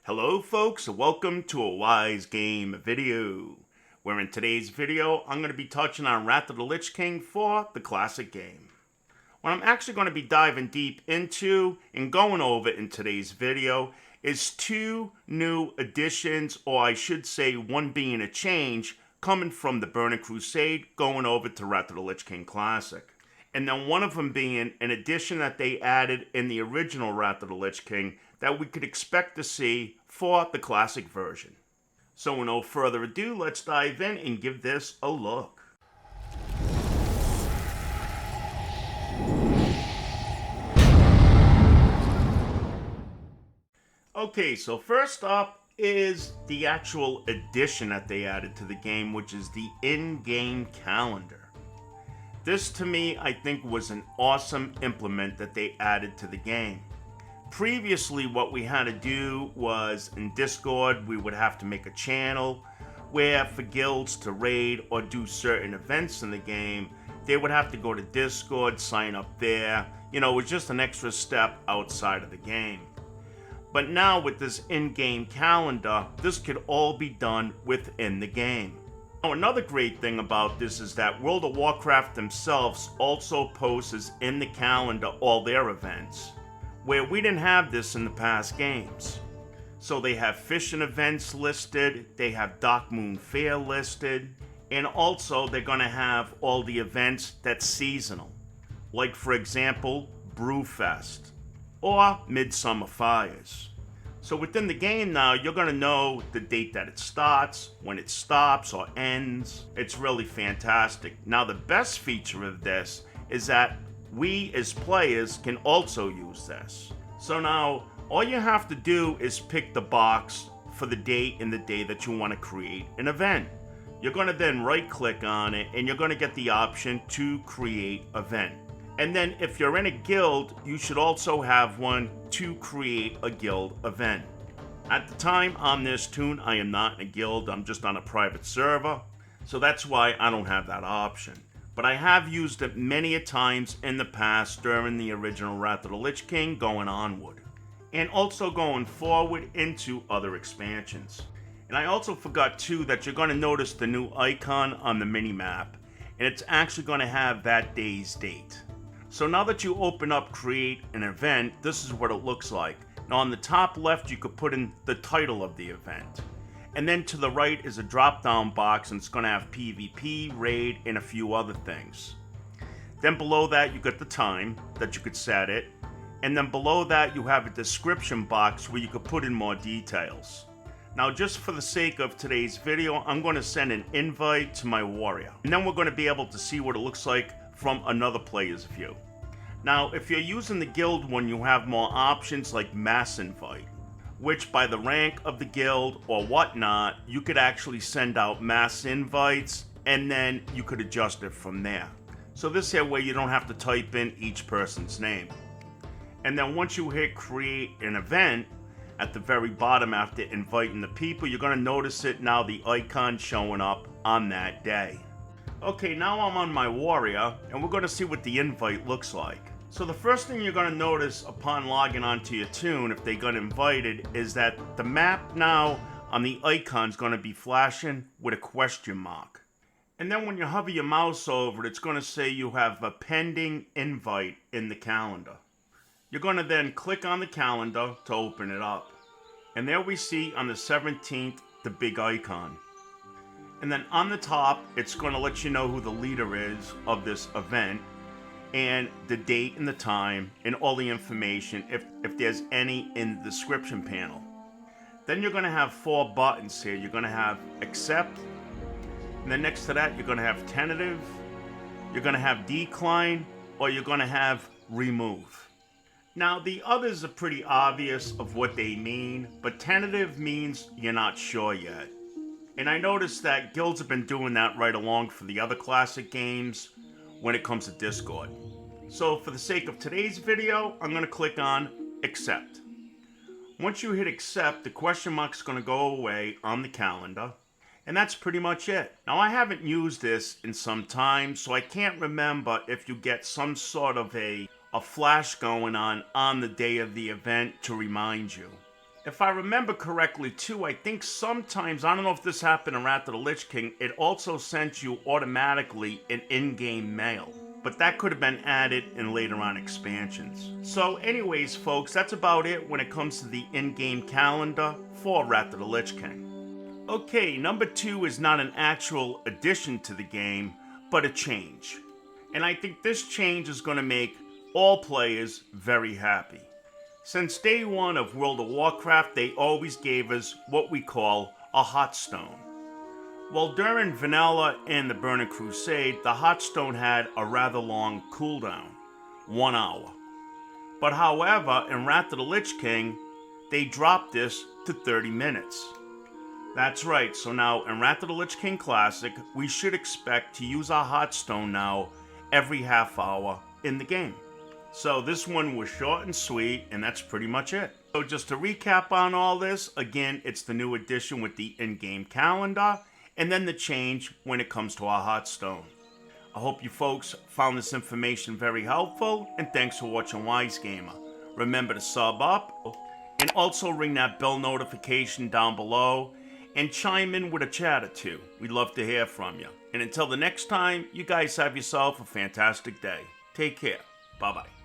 Hello folks, welcome to a Wise Game video, where in today's video I'm going to be touching on Wrath of the Lich King for the classic game. What I'm actually going to be diving deep into and going over in today's video is two new additions, or I should say one being a change, coming from the Burning Crusade going over to Wrath of the Lich King Classic. And then one of them being an addition that they added in the original Wrath of the Lich King that we could expect to see for the classic version. So with no further ado, let's dive in and give this a look. Okay, so first up is the actual addition that they added to the game, which is the in-game calendar. This, to me, I think was an awesome implement that they added to the game. Previously, what we had to do was, in Discord, we would have to make a channel where for guilds to raid or do certain events in the game, they would have to go to Discord, sign up there. You know, it was just an extra step outside of the game. But now with this in-game calendar, this could all be done within the game. Now, another great thing about this is that World of Warcraft themselves also posts in the calendar all their events, where we didn't have this in the past games. So they have fishing events listed, they have Dark Moon Fair listed, and also they're going to have all the events that's seasonal, like for example, Brewfest or Midsummer Fires. So within the game now, you're going to know the date that it starts, when it stops or ends. It's really fantastic. Now the best feature of this is that we as players can also use this. So now all you have to do is pick the box for the date and the day that you want to create an event. You're going to then right click on it and you're going to get the option to create event. And then if you're in a guild, you should also have one to create a guild event. At the time on this tune, I am not in a guild, I'm just on a private server. So that's why I don't have that option. But I have used it many a times in the past during the original Wrath of the Lich King going onward. And also going forward into other expansions. And I also forgot too that you're going to notice the new icon on the mini-map. And it's actually going to have that day's date. So now that you open up create an event, this is what it looks like. Now on the top left you could put in the title of the event. And then to the right is a drop down box and it's going to have PvP, raid, and a few other things. Then below that you got the time that you could set it. And then below that you have a description box where you could put in more details. Now just for the sake of today's video, I'm going to send an invite to my warrior. And then we're going to be able to see what it looks like from another player's view. Now, if you're using the guild one, you have more options like mass invite, which by the rank of the guild or whatnot, you could actually send out mass invites and then you could adjust it from there. So this here way you don't have to type in each person's name. And then once you hit create an event, at the very bottom after inviting the people, you're going to notice it now, the icon showing up on that day. Okay, now I'm on my warrior, and we're going to see what the invite looks like. So the first thing you're going to notice upon logging onto your tune, if they got invited, is that the map now on the icon is going to be flashing with a question mark. And then when you hover your mouse over it, it's going to say you have a pending invite in the calendar. You're going to then click on the calendar to open it up. And there we see on the 17th, the big icon. And then on the top, it's going to let you know who the leader is of this event and the date and the time and all the information if there's any in the description panel. Then you're going to have 4 buttons here. You're going to have accept, and then next to that you're going to have tentative, you're going to have decline, or you're going to have remove. Now the others are pretty obvious of what they mean, but tentative means you're not sure yet. And I noticed that guilds have been doing that right along for the other classic games when it comes to Discord. So for the sake of today's video, I'm going to click on accept. Once you hit accept, the question mark is going to go away on the calendar. And that's pretty much it. Now I haven't used this in some time, so I can't remember if you get some sort of a flash going on the day of the event to remind you. If I remember correctly too, I think sometimes, I don't know if this happened in Wrath of the Lich King, it also sent you automatically an in-game mail. But that could have been added in later on expansions. So anyways, folks, that's about it when it comes to the in-game calendar for Wrath of the Lich King. Okay, number 2 is not an actual addition to the game, but a change. And I think this change is going to make all players very happy. Since day one of World of Warcraft, they always gave us what we call a Hearthstone. Well, during Vanilla and the Burning Crusade, the Hearthstone had a rather long cooldown, 1 hour. But however, in Wrath of the Lich King, they dropped this to 30 minutes. That's right, so now in Wrath of the Lich King Classic, we should expect to use our Hearthstone now every half hour in the game. So this one was short and sweet, and that's pretty much it. So just to recap on all this, again, it's the new edition with the in-game calendar, and then the change when it comes to our Hearthstone. I hope you folks found this information very helpful, and thanks for watching Wise Gamer. Remember to sub up, and also ring that bell notification down below, and chime in with a chat or two. We'd love to hear from you. And until the next time, you guys have yourself a fantastic day. Take care. Bye-bye.